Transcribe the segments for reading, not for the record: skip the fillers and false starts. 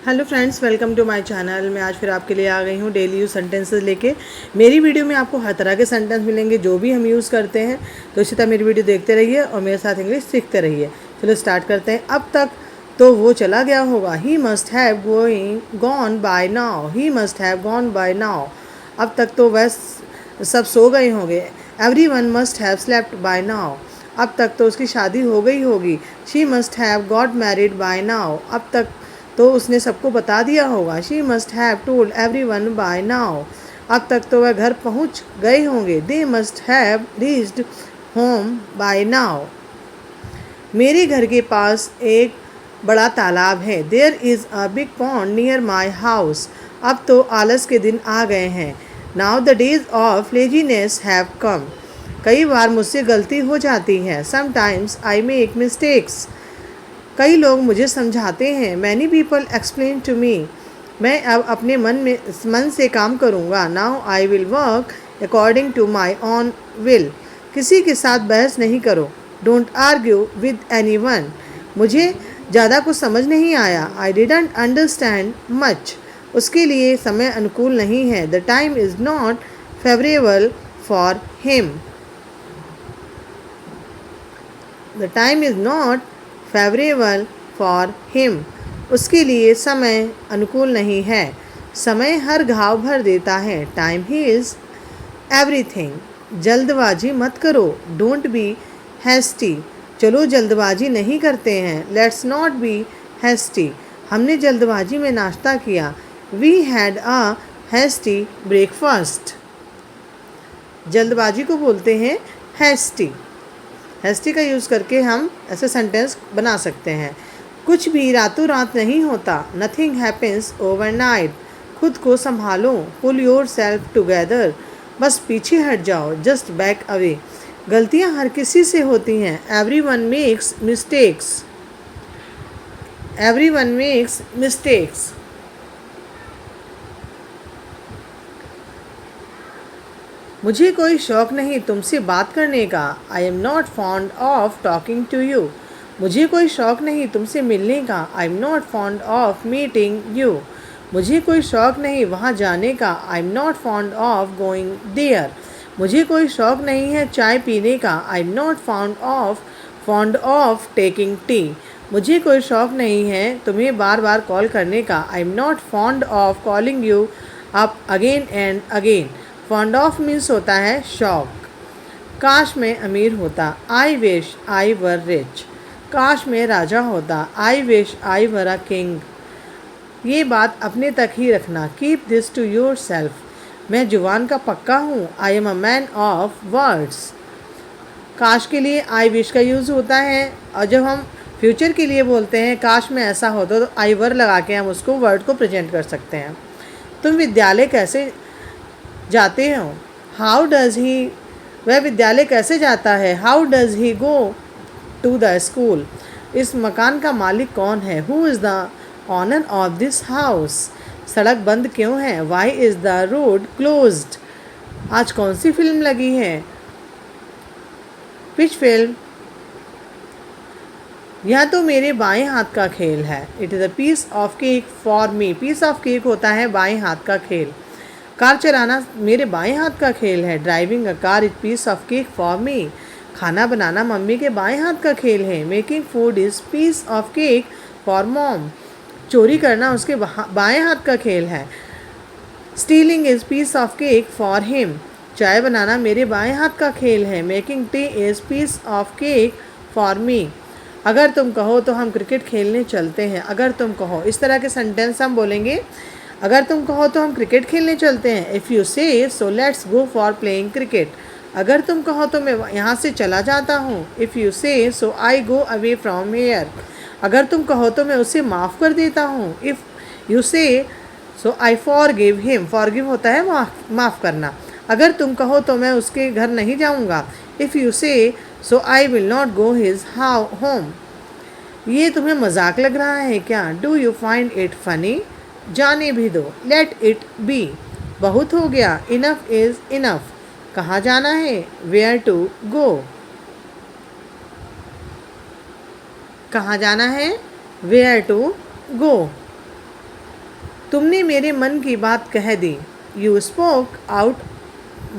Hello friends, welcome to my channel. मैं आज फिर आपके लिए आ गई हूँ डेली यूज़ सेंटेंसेस लेके। मेरी वीडियो में आपको हर तरह के सेंटेंस मिलेंगे जो भी हम यूज़ करते हैं। तो इसी तरह मेरी वीडियो देखते रहिए और मेरे साथ इंग्लिश सीखते रहिए। चलो स्टार्ट करते हैं। अब तक तो वो चला गया होगा। He must have gone by now. He must have gone by now. अब तक तो वह सब सो गए होंगे। Every one must have slept by now. अब तक तो उसकी शादी हो गई होगी। She must have got married by now. अब तक तो उसने सबको बता दिया होगा। She must have told every one by now. अब तक तो वह घर पहुंच गए होंगे। दे must have reached home by now. मेरे घर के पास एक बड़ा तालाब है। There is a big pond near my house. अब तो आलस के दिन आ गए हैं। Now the days of laziness have come. कई बार मुझसे गलती हो जाती है। Sometimes I make mistakes. कई लोग मुझे समझाते हैं। Many people explain to me. मैं अब अपने मन से काम करूँगा। Now I will work according to my own will. किसी के साथ बहस नहीं करो। Don't argue with any one. मुझे ज़्यादा कुछ समझ नहीं आया। I didn't understand much. उसके लिए समय अनुकूल नहीं है। The time is not favourable for him. The time is not favourable for him. उसके लिए समय अनुकूल नहीं है। समय हर घाव भर देता है। Time heals everything. जल्दबाजी मत करो। Don't be hasty. चलो जल्दबाजी नहीं करते हैं। Let's not be hasty. हमने जल्दबाजी में नाश्ता किया। We had a hasty breakfast. जल्दबाजी को बोलते हैं हैस्टी। हैस्टी का यूज़ करके हम ऐसे सेंटेंस बना सकते हैं। कुछ भी रातों रात नहीं होता। Nothing happens overnight. खुद को संभालो। Pull your self together. बस पीछे हट जाओ। Just back away. गलतियाँ हर किसी से होती हैं। Every one makes mistakes. Every one makes mistakes. मुझे कोई शौक़ नहीं तुमसे बात करने का। I am not fond of talking to you. मुझे कोई शौक़ नहीं तुमसे मिलने का। I am not fond of meeting you. मुझे कोई शौक़ नहीं वहाँ जाने का। I am not fond of going there. मुझे कोई शौक़ नहीं है चाय पीने का। I am not fond of taking tea. मुझे कोई शौक़ नहीं है तुम्हें बार बार कॉल करने का। I am not fond of calling you up again and again. Fond of means होता है शौक। काश मैं अमीर होता। I wish I were rich. काश मैं राजा होता। I wish I were a king. ये बात अपने तक ही रखना। Keep this to your self. मैं जुबान का पक्का हूँ। I am a man of words. काश के लिए आई विश का यूज़ होता है और जब हम फ्यूचर के लिए बोलते हैं काश में ऐसा होता तो आई वर लगा के हम उसको वर्ड को प्रेजेंट कर सकते हैं। तुम विद्यालय कैसे जाते हो। How does he. वह विद्यालय कैसे जाता है। How does he go to the school. इस मकान का मालिक कौन है। Who is the owner of this house. सड़क बंद क्यों है। Why is the road closed. आज कौन सी फिल्म लगी है। Which film. यह तो मेरे बाएं हाथ का खेल है। It is a piece of cake for me. Piece of cake होता है बाएं हाथ का खेल। कार चलाना मेरे बाएं हाथ का खेल है। Driving a car is peace of cake for मी। खाना बनाना मम्मी के बाएं हाथ का खेल है। Making food is piece of cake for mom. चोरी करना उसके बाएं हाथ का खेल है। Stealing is piece of cake for him. चाय बनाना मेरे बाएं हाथ का खेल है। Making tea is piece of cake for मी। अगर तुम कहो तो हम क्रिकेट खेलने चलते हैं। अगर तुम कहो, इस तरह के सेंटेंस हम बोलेंगे। अगर तुम कहो तो हम क्रिकेट खेलने चलते हैं। If you say so let's go for playing cricket. अगर तुम कहो तो मैं यहाँ से चला जाता हूँ। If you say so I go away from here. अगर तुम कहो तो मैं उसे माफ़ कर देता हूँ। If you say so I forgive him. Forgive होता है माफ़ करना। अगर तुम कहो तो मैं उसके घर नहीं जाऊँगा। If you say so I will not go his home. ये तुम्हें मजाक लग रहा है क्या। Do you find it funny. जाने भी दो। Let it be. बहुत हो गया। Enough is enough. कहाँ जाना है। Where to go. कहाँ जाना है। Where to go. तुमने मेरे मन की बात कह दी। You spoke out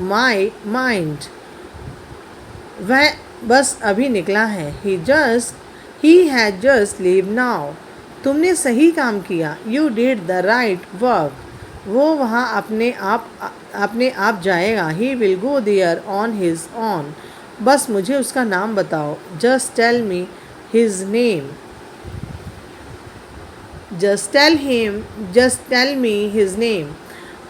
my mind. वह बस अभी निकला है। He has just leave now. तुमने सही काम किया। You did the right work. वो वहाँ अपने आप जाएगा। He will go there on his own. बस मुझे उसका नाम बताओ। Just tell me his name. Just tell me his name.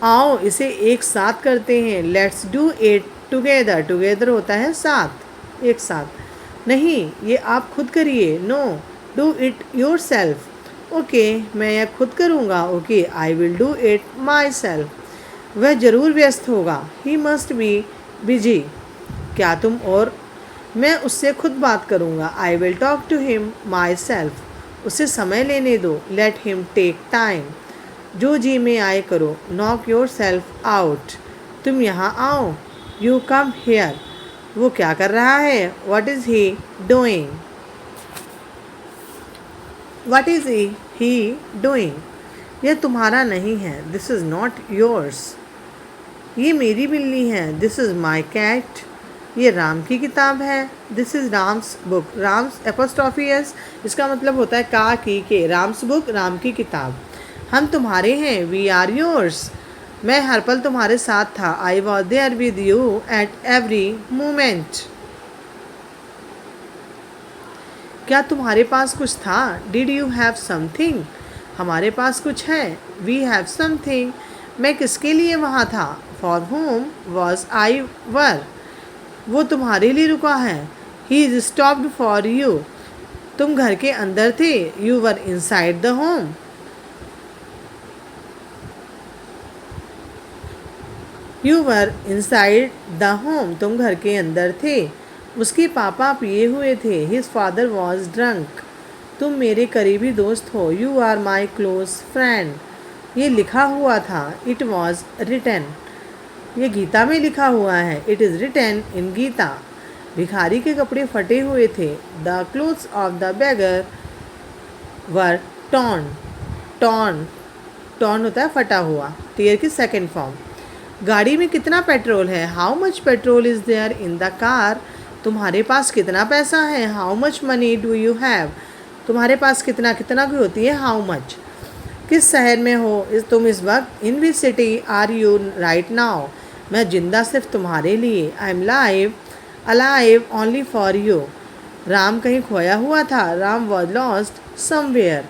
आओ इसे एक साथ करते हैं। Let's do it together. Together होता है साथ, एक साथ। नहीं, ये आप खुद करिए। No, do it your self. Okay, मैं यह खुद करूँगा। Okay, I will do it my self. वह ज़रूर व्यस्त होगा। He must be busy. क्या तुम और मैं उससे खुद बात करूँगा। I will talk to him my self. उसे समय लेने दो। Let him take time. जो जी में आए करो। Knock your self out. तुम यहाँ आओ। You come here. वो क्या कर रहा है। What is he doing. What is he doing. यह तुम्हारा नहीं है। This is not yours. ये मेरी बिल्ली है। This is my cat. ये राम की किताब है। This is Ram's book. Ram's apostrophe S, इसका मतलब होता है का की के। राम्स बुक, राम की किताब। हम तुम्हारे हैं। We are yours. मैं हर पल तुम्हारे साथ था। I was there with you at every moment. क्या तुम्हारे पास कुछ था। Did you have something. हमारे पास कुछ है। We have something. मैं किसके लिए वहाँ था। For whom was I where. वो तुम्हारे लिए रुका है। He is stopped for you. तुम घर के अंदर थे। You were inside the home. You were inside the home. तुम घर के अंदर थे। उसके पापा पिए हुए थे। His father was drunk. तुम मेरे करीबी दोस्त हो। You are my close friend. ये लिखा हुआ था। It was written. ये गीता में लिखा हुआ है। It is written in Gita. भिखारी के कपड़े फटे हुए थे। The clothes of the beggar were torn. Torn होता है फटा हुआ। टीयर की सेकेंड फॉर्म। गाड़ी में कितना पेट्रोल है। How much petrol is there in the car. तुम्हारे पास कितना पैसा है। How much money do you have. तुम्हारे पास कितना की होती है हाउ मच। किस शहर में हो तुम इस वक्त। In which city are you right now. मैं जिंदा सिर्फ तुम्हारे लिए। I am alive only for you. Ram कहीं खोया हुआ था। Ram was lost somewhere.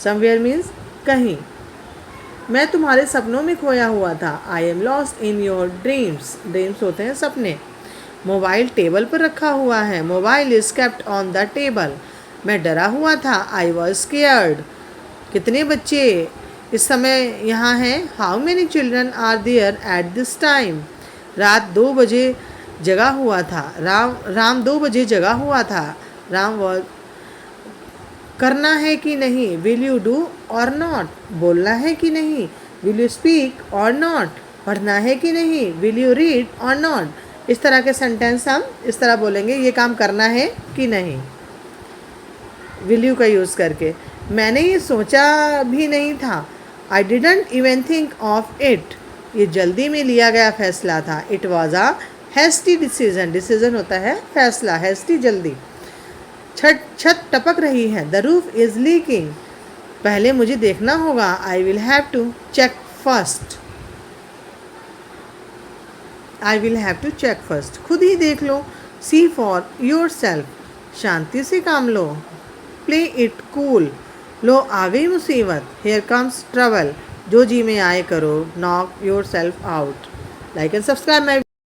Somewhere means कहीं। मैं तुम्हारे सपनों में खोया हुआ था। I am lost in your dreams. Dreams होते हैं सपने। मोबाइल टेबल पर रखा हुआ है। Mobile is kept on the table. मैं डरा हुआ था। I was scared. कितने बच्चे इस समय यहाँ हैं। How many children are there at this time. रात 2 बजे जगा हुआ था। राम 2 बजे जगा हुआ था। राम वॉज करना है कि नहीं। विल यू डू और नॉट। बोलना है कि नहीं। विल यू स्पीक और नॉट। पढ़ना है कि नहीं। विल यू रीड और नॉट। इस तरह के सेंटेंस हम इस तरह बोलेंगे। ये काम करना है कि नहीं, विल यू का यूज़ करके। मैंने ये सोचा भी नहीं था। I didn't even think of it. ये जल्दी में लिया गया फैसला था। It was a hasty decision. Decision होता है फैसला, हैस्टी जल्दी। छत टपक रही है। The roof is leaking. पहले मुझे देखना होगा। I will have to check first. I will have to check first. खुद ही देख लो। See for yourself. शांति से काम लो। Play it cool. लो आ गई मुसीबत। Here comes trouble. जो जी में आए करो। Knock your self out. Like and subscribe my